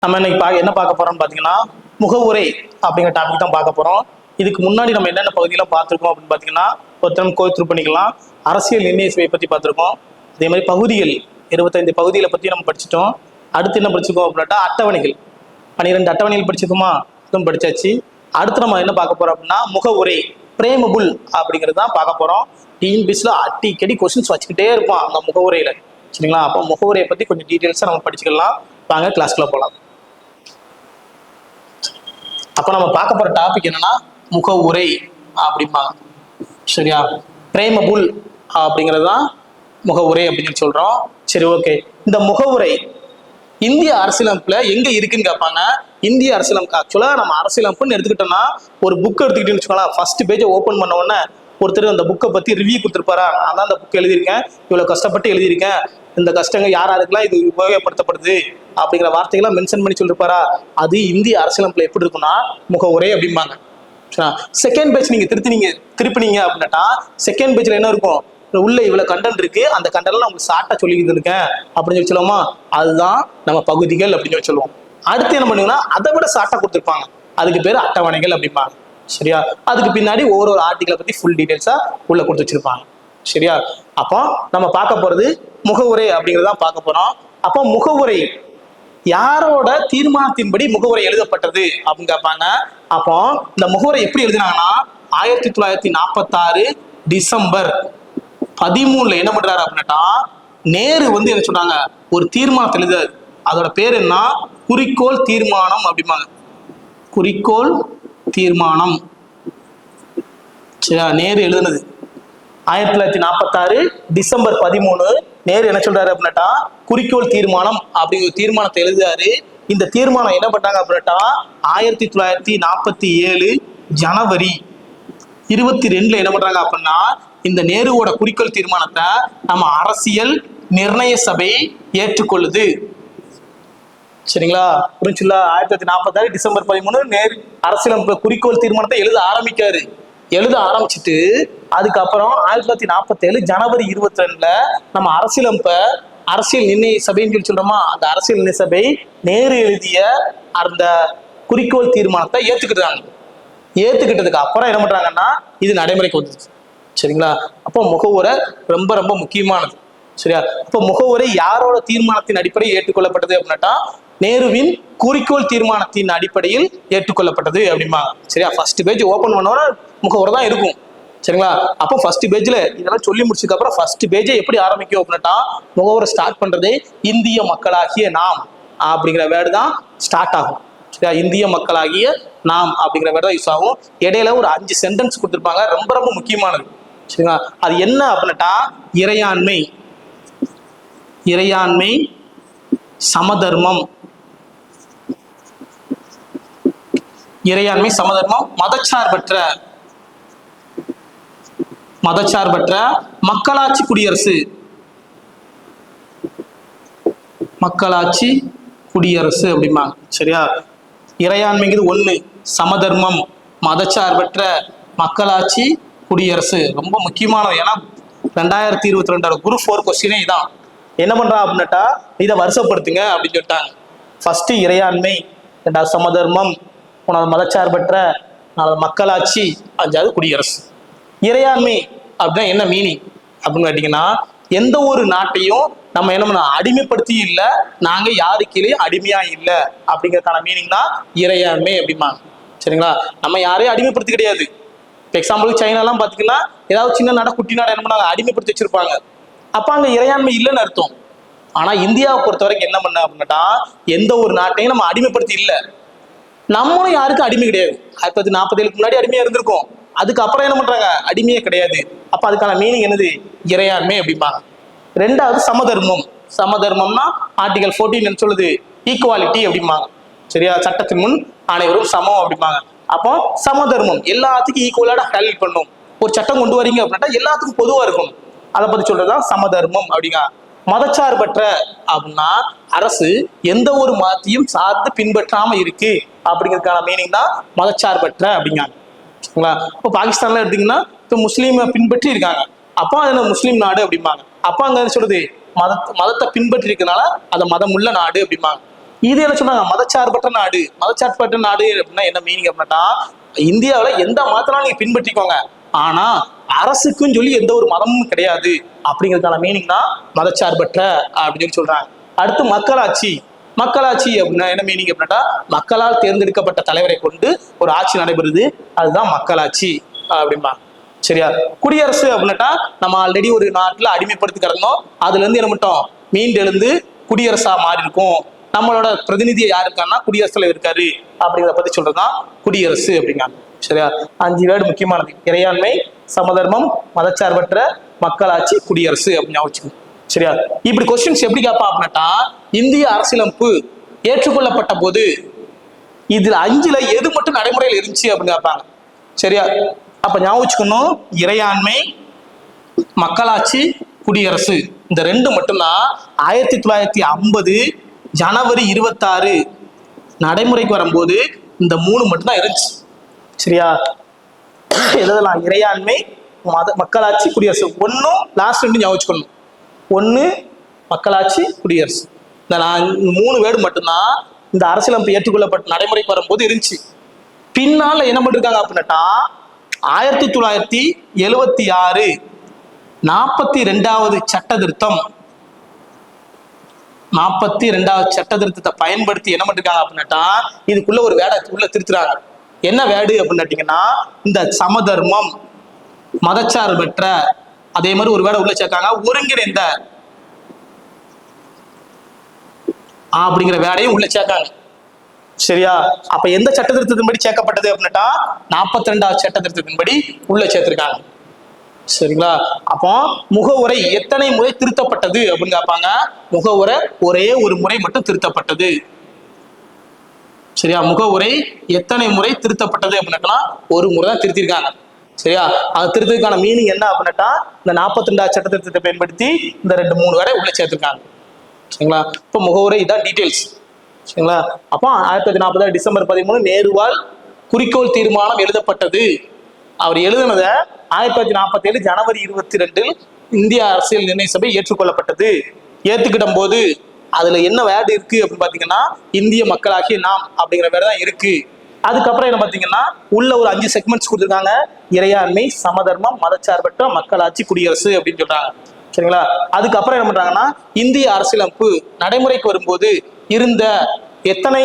நம்ம இன்னைக்கு என்ன பார்க்க போறோம்னு பார்த்தீங்கன்னா முகவுரை அப்படிங்கிற டாபிக் தான் பார்க்க போறோம். இதுக்கு முன்னாடி நம்ம என்னென்ன பகுதியெல்லாம் பார்த்துருக்கோம் அப்படின்னு பார்த்தீங்கன்னா ஒருத்தரம் கோய்த்ரூ பண்ணிக்கலாம். அரசியல் நிர்ணய சபையை பற்றி பார்த்துருக்கோம். அதே மாதிரி பகுதிகள் 25 பகுதிகளை பற்றி நம்ம படிச்சிட்டோம். அடுத்து என்ன படிச்சிருக்கோம் அப்படின்னா அட்டவணைகள் 12 அட்டவணைகள் படிச்சிருக்கோமா, அதுவும் படிச்சாச்சு. அடுத்து நம்ம என்ன பார்க்க போறோம் அப்படின்னா முகவுரை பிரேமபுல் அப்படிங்கிறது தான் பார்க்க போறோம். டிஎன்பிஎஸ்சியில் அடிக்கடி கொஸ்டின்ஸ் வச்சுக்கிட்டே இருப்பான் அந்த முகவுரையில, சரிங்களா? அப்போ முகவுரையை பற்றி கொஞ்சம் டீட்டெயில்ஸாக நம்ம படிச்சுக்கலாம். வாங்க கிளாஸ்க்குள்ள போகலாம். அப்போ நம்ம பார்க்க போற டாபிக் என்னன்னா முகவுரை அப்படிம்பாங்க, சரியா? பிரேமபுல் அப்படிங்கிறது தான் முகவுரை அப்படின்னு சொல்றோம். சரி, ஓகே. இந்த முகவுரை இந்திய அரசியலமைப்புல எங்க இருக்குன்னு கேட்பாங்க. இந்திய அரசியலமைப்பு ஆக்சுவலா நம்ம அரசியலமைப்புன்னு எடுத்துக்கிட்டோம்னா ஒரு புக் எடுத்துக்கிட்டேன்னு வச்சுக்கோங்களேன். ஃபர்ஸ்ட் பேஜை ஓப்பன் பண்ண உடனே ஒருத்தர் அந்த புக்கை பத்தி ரிவ்யூ கொடுத்துருப்பாரா, அதான் அந்த புக் எழுதியிருக்கேன், இவ்வளவு கஷ்டப்பட்டு எழுதியிருக்கேன், இந்த கஷ்டங்கள் யார் யாருக்கெல்லாம் இது உபயோகப்படுத்தப்படுது அப்படிங்கிற வார்த்தைகள்லாம் மென்ஷன் பண்ணி சொல்லிருப்பாரா. அது இந்திய அரசியலமைப்புல எப்படி இருக்குன்னா முகவுரை அப்படிம்பாங்க. செகண்ட் பேஜ் நீங்க திருப்பினீங்க அப்படின்னா செகண்ட் பேஜ்ல என்ன இருக்கும், உள்ள இவ்வளவு கண்டென்ட் இருக்கு, அந்த கண்டென்ட்லாம் உங்களுக்கு ஷார்ட்டா சொல்லிக்கிட்டு இருக்கேன் அப்படின்னு சொல்லி சொல்லுவோமா, அதுதான் நம்ம பகுதிகள் அப்படின்னு சொல்லி சொல்லுவோம். அடுத்து என்ன பண்ணுங்கன்னா அதை விட ஷார்ட்டா கொடுத்துருப்பாங்க, அதுக்கு பேர் அட்டவணைகள் அப்படிம்பாங்க, சரியா? அதுக்கு பின்னாடி ஒவ்வொரு ஆர்டிகளை பத்தி ஃபுல் டீடைல்ஸா உள்ள கொடுத்து வச்சிருப்பாங்க, சரியா? அப்போ நம்ம பார்க்க போறது முகவுரை அப்படிங்கிறதான் பார்க்க போறோம். அப்போ முகவுரை யாரோட தீர்மானத்தின்படி முகவுரை எழுதப்பட்டது அப்படின்னு கேட்பாங்க. அப்போ இந்த முகவுரை எப்படி எழுதினாங்கன்னா 1946 டிசம்பர் 13 என்ன பண்றாரு அப்படின்னா நேரு என்ன சொன்னாங்க, ஒரு தீர்மானத்தை எழுதாரு. அதோட பேர் என்ன, குறிக்கோள் தீர்மானம் அப்படிம்பாங்க. குறிக்கோள் தீர்மானம், சரியா? நேரு எழுதுனது 1946 டிசம்பர் 13 நேரு என்ன சொல்றாரு அப்படின்னா குறிக்கோள் தீர்மானம் அப்படிங்கிற தீர்மானத்தை எழுதுறாரு. இந்த தீர்மானம் என்ன பண்ணாங்க அப்படின்னா 1947 ஜனவரி 22 என்ன பண்றாங்க அப்படின்னா இந்த நேருவோட குறிக்கோள் தீர்மானத்தை நம்ம அரசியல் நிர்ணய சபை ஏற்றுக்கொள்ளுது, சரிங்களா? புரிஞ்சுங்களா? 1946 டிசம்பர் 13 நேரு அரசியலமைப்பு குறிக்கோள் தீர்மானத்தை எழுத ஆரம்பிச்சுட்டு அதுக்கப்புறம் 1947 ஜனவரி 22 நம்ம அரசியல் நிர்ணய சபைன்னு சொல்லி சொல்றோமா, அந்த அரசியல் நிர்ணய சபை நேரு எழுதிய அந்த குறிக்கோள் தீர்மானத்தை ஏத்துக்கிட்டதுக்கு அப்புறம் என்ன பண்றாங்கன்னா இது நடைமுறைக்கு வந்துச்சு, சரிங்களா? அப்போ முகவுரை ரொம்ப ரொம்ப முக்கியமானது, சரியா? அப்போ முகவுரை யாரோட தீர்மானத்தின் அடிப்படையில் ஏற்றுக்கொள்ளப்பட்டது அப்படின்னா நேருவின் குறிக்கோள் தீர்மானத்தின் அடிப்படையில் ஏற்றுக்கொள்ளப்பட்டது அப்படிமா, சரியா? ஃபர்ஸ்ட் பேஜ் ஓபன் பண்ணோன்னா முகவுரை தான் இருக்கும், சரிங்களா? அப்போ ஃபர்ஸ்ட் பேஜ்ல இதெல்லாம் சொல்லி முடிச்சதுக்கு அப்புறம் ஃபர்ஸ்ட் பேஜை எப்படி ஆரம்பிக்கும் அப்படின்னா முகவுரை ஸ்டார்ட் பண்றதே இந்திய மக்களாகிய நாம் அப்படிங்கிற வேர்டு தான் ஸ்டார்ட் ஆகும், சரியா? இந்திய மக்களாகிய நாம் அப்படிங்கிற வேர்டு தான் யூஸ் ஆகும். இடையில ஒரு 5 சென்டென்ஸ் கொடுத்துருப்பாங்க, ரொம்ப ரொம்ப முக்கியமானது, சரிங்களா? அது என்ன அப்படின்னா இறையாண்மை, சமதர்மம், மதச்சார்பற்ற மக்களாட்சி குடியரசு அப்படிம்பாங்க, சரியா? இறையாண்மைங்கிறது 1, சமதர்மம், மதச்சார்பற்ற மக்களாட்சி குடியரசு ரொம்ப முக்கியமானது. ஏன்னா 2022 குரூப் 4 கொஸ்டினே இதான். என்ன பண்றா அப்படின்னாட்டா இதை வருஷப்படுத்துங்க அப்படின்னு சொல்லிட்டாங்க. ஃபர்ஸ்ட் இறையாண்மை, 2வது சமதர்மம், 3வது மதச்சார்பற்ற, 4வது மக்களாட்சி, 5வது குடியரசு. இறையாண்மை அப்படின்னா என்ன மீனிங் அப்படின்னு கேட்டீங்கன்னா எந்த ஒரு நாட்டையும் நம்ம என்ன பண்ண அடிமைப்படுத்தி இல்லை, நாங்க யாரு கீழே அடிமையா இல்லை அப்படிங்கிறதுக்கான மீனிங் தான் இறையாண்மை அப்படிம்பாங்க, சரிங்களா? நம்ம யாரையும் அடிமைப்படுத்தி கிடையாது. எக்ஸாம்பிளுக்கு சைனாலாம் பாத்தீங்கன்னா ஏதாவது சின்ன நாடா குட்டி நாடா என்ன பண்ணாங்க அடிமைப்படுத்தி வச்சிருப்பாங்க, அப்ப அங்க இறையாண்மை இல்லைன்னு அர்த்தம். ஆனா இந்தியாவை பொறுத்த வரைக்கும் என்ன பண்ண அப்படின்னா எந்த ஒரு நாட்டையும் நம்ம அடிமைப்படுத்தி இல்லை, நம்மளும் யாருக்கும் அடிமை கிடையாது. 1947 முன்னாடி அடிமையா இருந்திருக்கோம், அதுக்கப்புறம் என்ன பண்றாங்க அடிமையே கிடையாது. அப்ப அதுக்கான மீனிங் என்னது, இறையாண்மை அப்படிம்பாங்க. 2வது சமதர்மம்னா ஆர்டிகல் 14 என்ன சொல்லுது, ஈக்குவாலிட்டி அப்படிம்பாங்க, சரியா? சட்டத்தின் முன் அனைவரும் சமம் அப்படிம்பாங்க. அப்போ சமதர்மம் எல்லாத்துக்கும் ஈக்குவலா ஹேண்டில் பண்ணும். ஒரு சட்டம் கொண்டு வரீங்க அப்படின்னா எல்லாத்துக்கும் பொதுவா இருக்கும், அதை பத்தி சொல்றதுதான் சமதர்மம் அப்படிங்க. மதச்சார்பற்ற அப்படின்னா அரசு எந்த ஒரு மதத்தையும் சார்ந்து பின்பற்றாம இருக்கு அப்படிங்கிறதுக்கான மீனிங் தான் மதச்சார்பற்ற அப்படிங்காங்க, சரிங்களா? இப்போ பாகிஸ்தான்ல எடுத்தீங்கன்னா இப்போ முஸ்லீமை பின்பற்றி இருக்காங்க, அப்போ அது முஸ்லீம் நாடு அப்படிம்பாங்க. அப்போ அங்க சொல்றது மதத்தை பின்பற்றி இருக்கனால அது மதம் உள்ள நாடு அப்படிம்பாங்க. இது என்ன சொன்னாங்க, மதச்சார்பற்ற நாடு. மதச்சார்பற்ற நாடு அப்படின்னா என்ன மீனிங் அப்படின்னா, இந்தியாவில் எந்த மதத்தினாலும் நீங்க பின்பற்றிக்கோங்க, ஆனா அரசுக்குன்னு சொல்லி எந்த ஒரு மதமும் கிடையாது அப்படிங்கிறதுக்கான மீனிங் தான் மதச்சார்பற்ற அப்படின்னு சொல்றாங்க. அடுத்து மக்களாட்சி. மக்களாட்சி அப்படின்னா என்ன மீனிங் அப்படின்னா, மக்களால் தேர்ந்தெடுக்கப்பட்ட தலைவரை கொண்டு ஒரு ஆட்சி நடைபெறுது, அதுதான் மக்களாட்சி அப்படின்பா. சரியா? குடியரசு அப்படின்னாட்டா நம்ம ஆல்ரெடி ஒரு நாட்டில் அடிமைப்படுத்தி கிடந்தோம், அதுல இருந்து என்ன மட்டும் மீண்டெழுந்து குடியரசா மாறி இருக்கும். நம்மளோட பிரதிநிதியை யாரு இருக்காருன்னா குடியரசுத் தலைவர் இருக்காரு அப்படிங்கிறத பத்தி சொல்றதுதான் குடியரசு அப்படிங்கிறாங்க. சரியா? 5 வேர்டு முக்கியமானது: இறையாண்மை, சமதர்மம், மதச்சார்பற்ற, மக்களாட்சி, குடியரசு அப்படின்னு வச்சுக்கணும். சரியா? இப்படி கொஸ்டின்ஸ் எப்படி கேட்பான் அப்படின்னாட்டா, இந்திய அரசியலமைப்பு ஏற்றுக்கொள்ளப்பட்ட போது இதுல 5ல எது மட்டும் நடைமுறையில் இருந்துச்சு அப்படின்னு கேட்பாங்க. சரியா? அப்ப ஞாபகம் வச்சுக்கணும், இறையாண்மை, மக்களாட்சி, குடியரசு, இந்த 2 மட்டும்தான் 1950 ஜனவரி 26 நடைமுறைக்கு வரும்போது இந்த 3 மட்டும்தான் இருந்துச்சு. சரியா? எதெல்லாம்? இறையாண்மை, மக்களாட்சி, குடியரசு. ஒன்னும் லாஸ்ட் 2 ஞாபகம் வச்சுக்கணும். 1 மக்களாட்சி, குடியரசு. இந்த 3 வேர்டு மட்டும்தான் இந்த அரசியலமைப்பு ஏற்றுக்கொள்ளப்பட்ட நடைமுறைக்கு வரும்போது இருந்துச்சு. பின்னால என்ன பண்ணிருக்காங்க அப்படின்னாட்டா, 1976 42வது சட்ட திருத்தம், 42வது சட்ட திருத்தத்தை பயன்படுத்தி என்ன பண்ணிருக்காங்க அப்படின்னாட்டா, இதுக்குள்ள ஒரு வேடை உள்ள திருத்துறாங்க. என்ன வேடு அப்படின்னு, இந்த சமதர்மம், மதச்சார்பற்ற, அதே மாதிரி ஒரு வேடை உள்ள சேர்க்காங்க, ஒருங்கிணைந்த அப்படிங்கிற வேடையும் உள்ள சேர்க்காங்க. சரியா? அப்ப எந்த சட்ட திருத்தத்தின்படி சேர்க்கப்பட்டது அப்படின்னா 42வது சட்ட திருத்தத்தின்படி உள்ள சேர்த்திருக்காங்க. சரிங்களா? அப்போ முகவுரை எத்தனை முறை திருத்தப்பட்டது அப்படின்னு கேட்பாங்க. முகவுரை ஒரே ஒரு முறை மட்டும் திருத்தப்பட்டது. சரியா? முகவுரை எத்தனை முறை திருத்தப்பட்டது அப்படின்னா ஒரு முறை தான் திருத்திருக்காங்க. சரியா? அது திருத்தத்துக்கான மீனிங் என்ன அப்படின்னா, இந்த 42வது சட்ட திருத்தத்தை பயன்படுத்தி இந்த 2-3 வேடை உள்ள சேர்த்திருக்காங்க. சரிங்களா? இப்போ முகவுரை இதான் டீடைல்ஸ். சரிங்களா? அப்போ 1940 டிசம்பர் 13 நேருவால் குறிக்கோள் தீர்மானம் எழுதப்பட்டது. அவர் எழுதினத 1947 ஜனவரி 22 இந்திய அரசியல் நிர்ணய சபை ஏற்றுக்கொள்ளப்பட்டது. ஏத்துக்கிட்ட போது அதுல என்ன வேர்டு இருக்கு அப்படின்னு பாத்தீங்கன்னா, இந்திய மக்களாகிய நாம் அப்படிங்கிற வேர்டு தான் இருக்கு. அதுக்கப்புறம் என்ன பாத்தீங்கன்னா, உள்ள ஒரு 5 செக்மெண்ட்ஸ் கொடுத்துருக்காங்க: இறையாண்மை, சமதர்மம், மதச்சார்பற்ற, மக்களாட்சி, குடியரசு அப்படின்னு சொல்றாங்க. சரிங்களா? அதுக்கப்புறம் என்ன பண்றாங்கன்னா, இந்திய அரசியலமைப்பு நடைமுறைக்கு வரும்போது இருந்த எத்தனை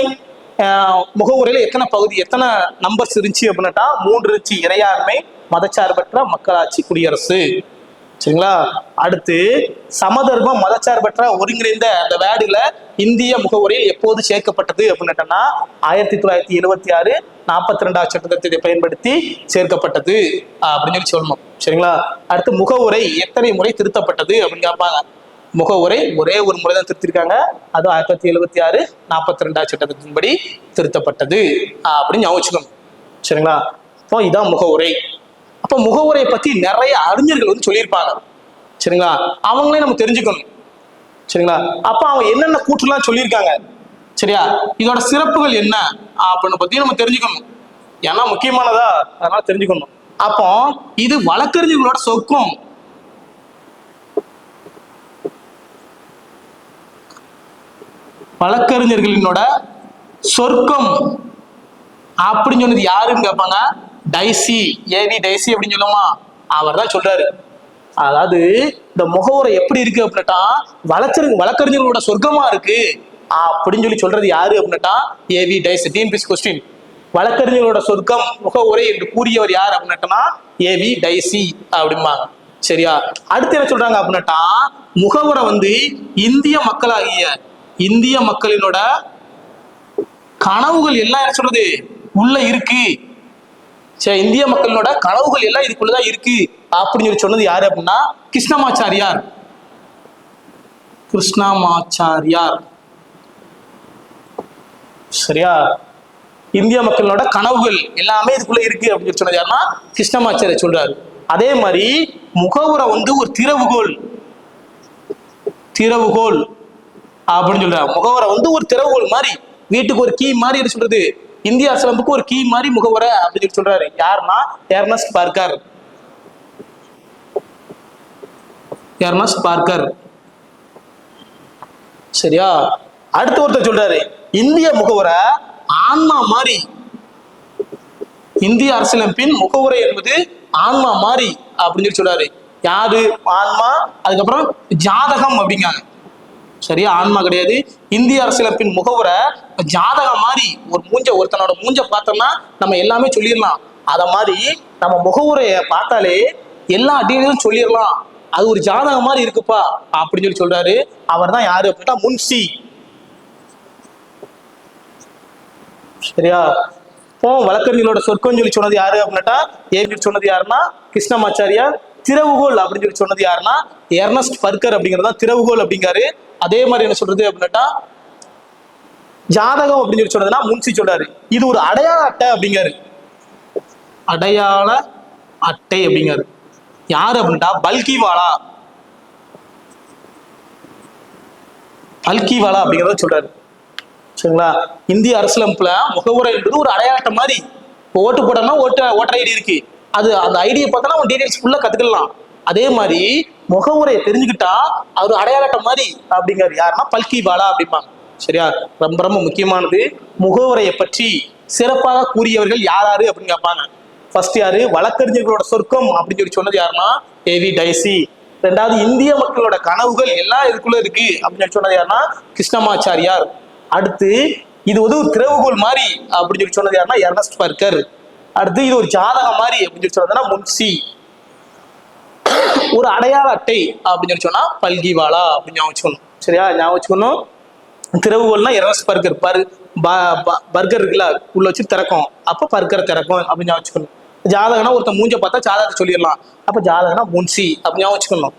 முகவுரையில எத்தனை பகுதி, எத்தனை நம்பர்ஸ் இருந்துச்சு அப்படின்னாட்டா 3 இருந்துச்சு: இறையாண்மை, மதச்சார்பற்ற, மக்களாட்சி, குடியரசு. சரிங்களா? அடுத்து சமதர்மம், மதச்சார்பற்ற, ஒருங்கிணைந்த அந்த வேர்டுல இந்திய முகவுரையில் எப்போது சேர்க்கப்பட்டது அப்படின்னா 1976 42வது சட்டத்தை பயன்படுத்தி சேர்க்கப்பட்டது அப்படின்னு சொல்லணும். சரிங்களா? அடுத்து முகவுரை எத்தனை முறை திருத்தப்பட்டது அப்படின்னு கேட்பாங்க. முகவுரை ஒரே ஒரு முறை தான் திருத்திருக்காங்க, அது 1976 42வது சட்டத்தின்படி திருத்தப்பட்டது அப்படின்னு ஞாபகம். சரிங்களா? இப்போ இதான் முகவுரை. அப்போ முகவுரையை பத்தி நிறைய அறிஞர்கள் வந்து சொல்லியிருப்பாங்க. சரிங்களா? அவங்களே நம்ம தெரிஞ்சுக்கணும். சரிங்களா? அப்ப அவங்க என்னென்ன கூற்றுலாம் சொல்லியிருக்காங்க, சரியா, இதோட சிறப்புகள் என்ன அப்படின்னு பத்தி நம்ம தெரிஞ்சுக்கணும். ஏன்னா முக்கியமானதா, அதனால தெரிஞ்சுக்கணும். அப்போ இது வழக்கறிஞர்களோட சொர்க்கம். வழக்கறிஞர்களினோட சொர்க்கம் அப்படின்னு சொன்னது யாருன்னு கேட்பாங்க. டைசி, ஏவி டைசி அப்படின்னு சொல்லுமா, அவர் தான் சொல்றாரு. அதாவது இந்த முகவுரை எப்படி இருக்கு அப்படின்னா வழக்கறிஞர்களோட சொர்க்கமா இருக்கு அப்படின்னு சொல்றது யாரு அப்படின்னா ஏவி டைசி. டிஎன்பிஎஸ்சி கொஸ்டின்: வழக்கறிஞர்களோட சொர்க்கம் முகவுரை என்று கூறியவர் யார் அப்படின்னா ஏவி டைசி அப்படிம்பாங்க. சரியா? அடுத்து என்ன சொல்றாங்க அப்படின்னா, முகவுரை வந்து இந்திய மக்களினோட கனவுகள் எல்லாம் என்ன சொல்றது உள்ள இருக்கு. சரி, இந்திய மக்களோட கனவுகள் எல்லாம் இதுக்குள்ளதான் இருக்கு அப்படின்னு சொன்னது யாரு அப்படின்னா கிருஷ்ணமாச்சாரியார். சரியா? இந்திய மக்களோட கனவுகள் எல்லாமே இதுக்குள்ள இருக்கு அப்படின்னு சொன்னது யாருன்னா கிருஷ்ணமாச்சாரியார் சொல்றாரு. அதே மாதிரி முகவுரை வந்து ஒரு திறவுகோல் அப்படின்னு சொல்றாரு. முகவுரை வந்து ஒரு திறவுகோல் மாதிரி, வீட்டுக்கு ஒரு கீ மாதிரி சொல்றது. இந்திய அரசியலமைப்புக்கு ஒரு கீ மாதிரி முகவுரை அப்படின்னு சொல்றாரு. யாருன்னா எர்னஸ்ட் பார்க்கர். சரியா? அடுத்த ஒருத்தர் சொல்றாரு இந்திய முகவரை ஆன்மா மாதிரி, இந்திய அரசியலமைப்பின் முகவுரை என்பது ஆன்மா மாதிரி அப்படின்னு சொல்லி சொல்றாரு. யாரு ஆன்மா? அதுக்கப்புறம் ஜாதகம் அப்படிங்காங்க. சரியா? ஆன்மா கிடையாது. இந்திய அரசியலமைப்பின் முகவுரை ஜாதகம் மாதிரி. ஒருத்தனோட மூஞ்ச பார்த்தோம்னா நம்ம எல்லாமே சொல்லிடலாம். அத மாதிரி நம்ம முகவுரைய பார்த்தாலே எல்லா டீடைலும் சொல்லிடலாம். அது ஒரு ஜாதகம் மாதிரி இருக்குப்பா அப்படின்னு சொல்லி சொல்றாரு. அவர் தான் யாரு அப்படின்னா முன்சி. சரியா? இப்போ வழக்கறிஞர்களோட சொற்கம் சொல்லி சொன்னது யாரு அப்படின்னா ஏபி சொன்னது யாருன்னா கிருஷ்ணமாச்சாரியார். திறவுகோல் அப்படின்னு சொல்லி சொன்னது யாருன்னா எர்னஸ்ட் பர்கர் அப்படிங்கிறதா திறவுகோல் அப்படிங்காரு. அதே மாதிரி என்ன சொல்றது அப்படின்னா ஜாதகம் அப்படின்னு சொல்லி சொன்னதுன்னா முன்சி சொல்றாரு. இது ஒரு அடையாள அட்டை அப்படிங்காரு. அடையாள அட்டை அப்படிங்காரு. யாரு அப்படின்னா பல்கிவாலா. பல்கிவாலா அப்படிங்கிறத சொல்றாரு. சரிங்களா? இந்திய அரசியலமைப்புல முகவுரை என்பது ஒரு அடையாள மாதிரி. இப்போ ஓட்டு போட்டோம்னா ஓட்டர் ஐடி இருக்கு. அது அந்த ஐடியை பார்த்தோன்னா அவன் டீடைல்ஸ் ஃபுல்லா கத்துக்கலாம். அதே மாதிரி முகவுரையை தெரிஞ்சுக்கிட்டா அது அடையாள மாதிரி அப்படிங்கிறது யாருன்னா பல்கிவாலா அப்படிம்பாங்க. சரியா? ரொம்ப ரொம்ப முக்கியமானது. முகவுரையை பற்றி சிறப்பாக கூறியவர்கள் யாரு அப்படின்னு கேட்பாங்க. ஃபர்ஸ்ட் யாரு? வழக்கறிஞர்களோட சொர்க்கம் அப்படின்னு சொல்லி சொன்னது யாருன்னா ஏவி டைசி. ரெண்டாவது இந்திய மக்களோட கனவுகள் எல்லாம் இதுக்குள்ள இருக்கு அப்படின்னு சொல்லி சொன்னது யாருன்னா கிருஷ்ணமாச்சாரியார். அடுத்து இது ஒரு திறவுகோல் மாதிரி அப்படின்னு சொல்லி சொன்னது யாருன்னா எர்னஸ்ட் பர்கர். அடுத்து இது ஒரு ஜாதகம் மாதிரி அப்படின்னு சொல்லி சொன்னதுன்னா முன்சி. ஒரு அடையாள அட்டை அப்படின்னு சொல்லி சொன்னா பல்கிவாலா அப்படின்னு ஞாபகம் வச்சுக்கணும். சரியா? ஞாபகம் வச்சுக்கணும். திறவுகோல்னா எர்னஸ்ட் பர்கர். பர்கர் இருக்குல்ல உள்ள வச்சு திறக்கும், அப்ப பர்கர் திறக்கும் அப்படின்னு ஞாபகம் வச்சுக்கணும். ஜாதகம்னா ஒருத்தன் மூஞ்ச பார்த்தா ஜாதகத்தை சொல்லிடலாம், அப்ப ஜாதகம்னா முன்சி அப்படின்னு ஞாபகம் வச்சுக்கணும்.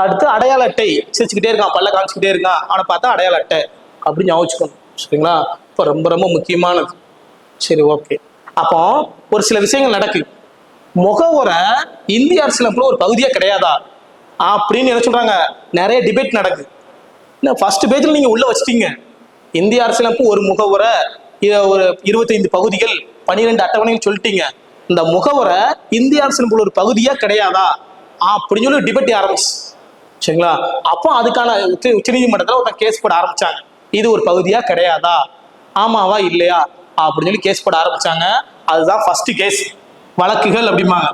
அடுத்து அடையாள அட்டை. சிரிச்சுக்கிட்டே இருக்கான், பல்ல காமிச்சுக்கிட்டே இருக்கான், அவனை பார்த்தா அடையாள அட்டை அப்படின்னு ஞாபகம் வச்சுக்கணும். சரிங்களா? இப்போ ரொம்ப ரொம்ப முக்கியமானது. சரி, ஓகே. அப்போ ஒரு சில விஷயங்கள் நடக்கு. முகவுரை இந்திய அரசியலமைப்புல ஒரு பகுதியா கிடையாதா அப்படின்னு என்ன சொல்றாங்க, நிறைய டிபேட் நடக்கு. ஃபர்ஸ்ட் பேஜ்ல நீங்க உள்ள வச்சிட்டீங்க இந்திய அரசியலமைப்பு ஒரு முகவுரை, ஒரு 25 பகுதிகள், 12 அட்டவணைகள் சொல்லிட்டீங்க. இந்த முகவுரை இந்திய அரசியலமைப்புல ஒரு பகுதியா கிடையாதா அப்படின்னு சொல்லி டிபேட் ஆரம்பிச்சு. சரிங்களா? அப்போ அதுக்கான உச்சநீதிமன்றத்துல ஒரு கேஸ் போட ஆரம்பிச்சாங்க. இது ஒரு பகுதியா கிடையாதா, ஆமாவா இல்லையா அப்படின்னு சொல்லி கேஸ் போட ஆரம்பிச்சாங்க. அதுதான் ஃபர்ஸ்ட் கேஸ். வழக்குகள் அப்படிம்பாங்க.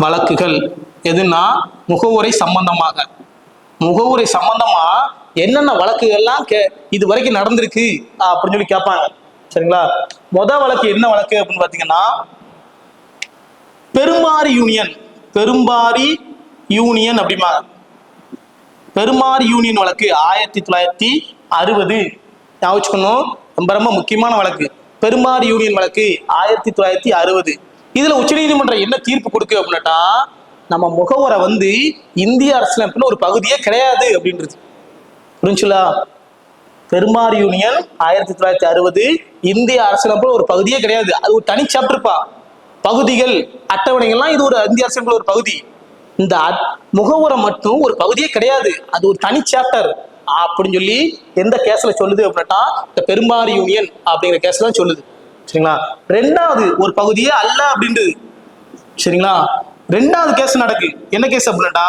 வழக்குகள் எதுன்னா முகவுரை சம்பந்தமாக. முகவுரை சம்பந்தமா என்னென்ன வழக்குகள்லாம் இது வரைக்கும் நடந்திருக்கு அப்படின்னு சொல்லி கேட்பாங்க. சரிங்களா? வழக்கு என்ன வழக்கு அப்படின்னு பாத்தீங்கன்னா பெருமாறு யூனியன். பெரும்பாரி யூனியன் அப்படிம்பாங்க. பெருமாறு யூனியன் வழக்கு 1960. ஞாபகம் ரொம்ப ரொம்ப முக்கியமான வழக்கு. பெருமாறு யூனியன் வழக்கு 1960. இதுல உச்சநீதிமன்றம் என்ன தீர்ப்பு கொடுக்கு அப்படின்னா நம்ம முகவரை இந்திய அரசியலமைப்புல ஒரு பகுதியே கிடையாது அப்படின்றது. புரிஞ்சுங்களா? பெருமாறு யூனியன் 1960 இந்திய அரசியலமைப்புல ஒரு பகுதியே கிடையாது. அது ஒரு தனி சாப்டர்ப்பா. பகுதிகள் அட்டவணைகள்லாம் இது ஒரு இந்திய அரசியலமைப்புல ஒரு பகுதி. இந்த முகவுரை மட்டும் ஒரு பகுதியே கிடையாது, அது ஒரு தனி சாப்டர் அப்படின்னு சொல்லி எந்த கேஸ்ல சொல்லுது அப்படின்னா இந்த பெருமாறு யூனியன் அப்படிங்கிற கேஸ்ல சொல்லுது. சரிங்களா? ரெண்டாவது ஒரு பகுதியே அல்ல அப்படின்றது. சரிங்களா? ரெண்டாவது கேஸ் நடக்கு. என்ன கேஸ் அப்படின்னா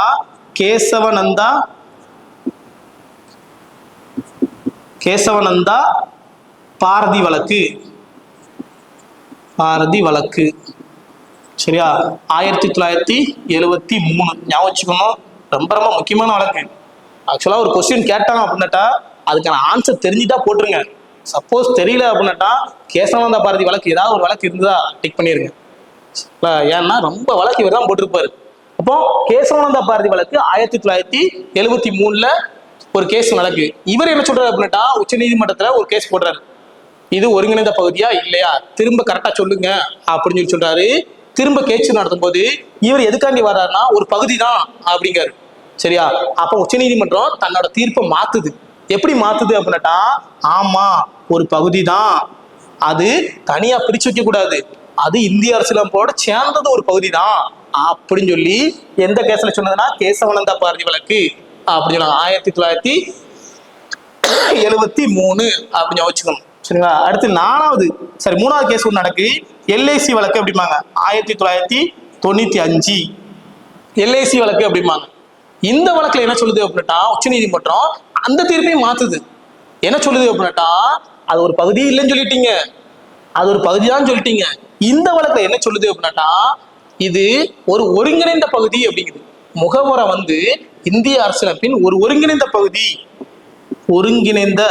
கேசவனந்தா பாரதி வழக்கு. பாரதி வழக்கு. சரியா? 1973. ஞாபகம் வச்சுக்கணும். ரொம்ப ரொம்ப முக்கியமான வழக்கு. ஆக்சுவலா ஒரு கொஸ்டின் கேட்டாங்க அப்படின்னாட்டா அதுக்கான ஆன்சர் தெரிஞ்சுட்டா போட்டுருங்க. சப்போஸ் தெரியல அப்படின்னாட்டா கேசவானந்தா பாரதி வழக்கு ஏதாவது ஒரு வழக்கு இருந்ததா டிக் பண்ணிருங்க. ஏன்னா ரொம்ப வழக்கு இவர் தான் போட்டிருப்பாரு. அப்போ கேசவானந்தா பாரதி வழக்கு 1973 ஒரு கேஸ் வழக்கு. இவர் என்ன சொல்றாரு அப்படின்னாட்டா உச்ச நீதிமன்றத்துல ஒரு கேஸ் போடுறாரு. இது ஒருங்கிணைந்த பகுதியா இல்லையா திரும்ப கரெக்டா சொல்லுங்க அப்படின்னு சொல்லி சொல்றாரு. திரும்ப கேஸ் நடத்தும் போது இவர் எதுக்காண்டி வர்றாருன்னா ஒரு பகுதி தான் அப்படிங்காரு. சரியா? அப்ப உச்சநீதிமன்றம் தன்னோட தீர்ப்பை மாத்துது. எப்படி மாத்துது அப்படின்னாட்டா ஆமா ஒரு பகுதி தான், அது தனியா பிரிச்சு வைக்க கூடாது, அது இந்திய அரசியலமைப்போட சேர்ந்தது ஒரு பகுதி தான் அப்படின்னு சொல்லி எந்த கேஸ்ல சொன்னதுன்னா கேசவானந்தா பாரதி வழக்கு அப்படின்னு சொன்னாங்க 1973 அப்படின்னு வச்சுக்கணும். சரிங்களா? அடுத்து மூணாவது கேஸ் ஒன்று நடக்கு. எல்ஐசி வழக்கு அப்படிம்பாங்க 1995. எல்ஐசி வழக்கு அப்படிம்பாங்க. இந்த வழக்குல என்ன சொல்லுது அப்படின்னா உச்சநீதிமன்றம் அந்த தீர்ப்பையும் மாத்துது. என்ன சொல்லுது அப்படின்னாட்டா, அது ஒரு பகுதி இல்லைன்னு சொல்லிட்டீங்க, அது ஒரு பகுதிதான் சொல்லிட்டீங்க. இந்த வழக்குல என்ன சொல்லுது அப்படின்னாட்டா, இது ஒரு ஒருங்கிணைந்த பகுதி அப்படிங்குது. முகவரை வந்து இந்திய அரசியலமைப்பின் ஒரு ஒருங்கிணைந்த பகுதி, ஒருங்கிணைந்த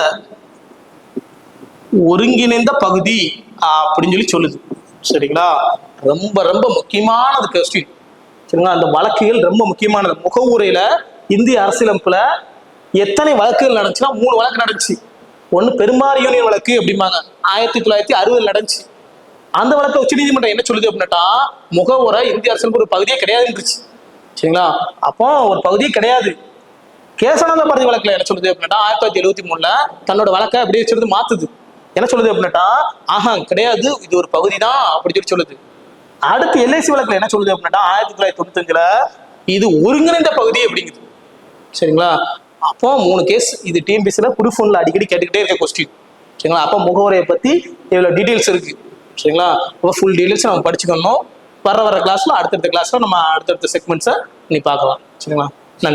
ஒருங்கிணைந்த பகுதி அப்படின்னு சொல்லி சொல்லுது. சரிங்களா? ரொம்ப ரொம்ப முக்கியமானது கொஸ்டின். சரிங்களா? அந்த வழக்குகள் ரொம்ப முக்கியமானது. முகவுரையில இந்திய அரசியலமைப்புல எத்தனை வழக்குகள் நடந்துச்சுன்னா 3 வழக்கு நடந்துச்சு. ஒண்ணு பெரும்பாறு யூனியன் வழக்கு அப்படிம்பாங்க, 1960 நடந்துச்சு. அந்த வழக்கு உச்சநீதிமன்றம் என்ன சொல்லுது அப்படின்னாட்டா, முகவுரை இந்திய அரசியலமைப்பு ஒரு பகுதியே கிடையாதுன்றுச்சு. சரிங்களா? அப்போ ஒரு பகுதியே கிடையாது. கேசவானந்த பாரதி வழக்குல என்ன சொல்லுது அப்படின்னா 1973 தன்னோட வழக்கை அப்படியே சொல்லுது, மாத்துது. என்ன சொல்லுது அப்படின்னாட்டா, ஆஹா கிடையாது, இது ஒரு பகுதி தான் அப்படி சொல்லி சொல்லுது. அடுத்து எல்ஐசி வழக்குல என்ன சொல்லுது அப்படின்னா 1995 இது ஒருங்கிணைந்த பகுதி அப்படிங்குது. சரிங்களா? அப்போ 3 கேஸ் இது டிஎன்பிசில ப்ரூஃப் ஒன்ல அடிக்கடி கேட்டுக்கிட்டே இருக்க கொஸ்டின். சரிங்களா? அப்போ முகவரையை பத்தி இவ்வளவு டீடைல்ஸ் இருக்கு. சரிங்களா? அப்போ ஃபுல் டீடைல்ஸ் நம்ம படிச்சுக்கணும். வர கிளாஸ்ல அடுத்தடுத்த கிளாஸ்ல நம்ம அடுத்தடுத்த செக்மெண்ட்ஸை நீ பார்க்கலாம். சரிங்களா?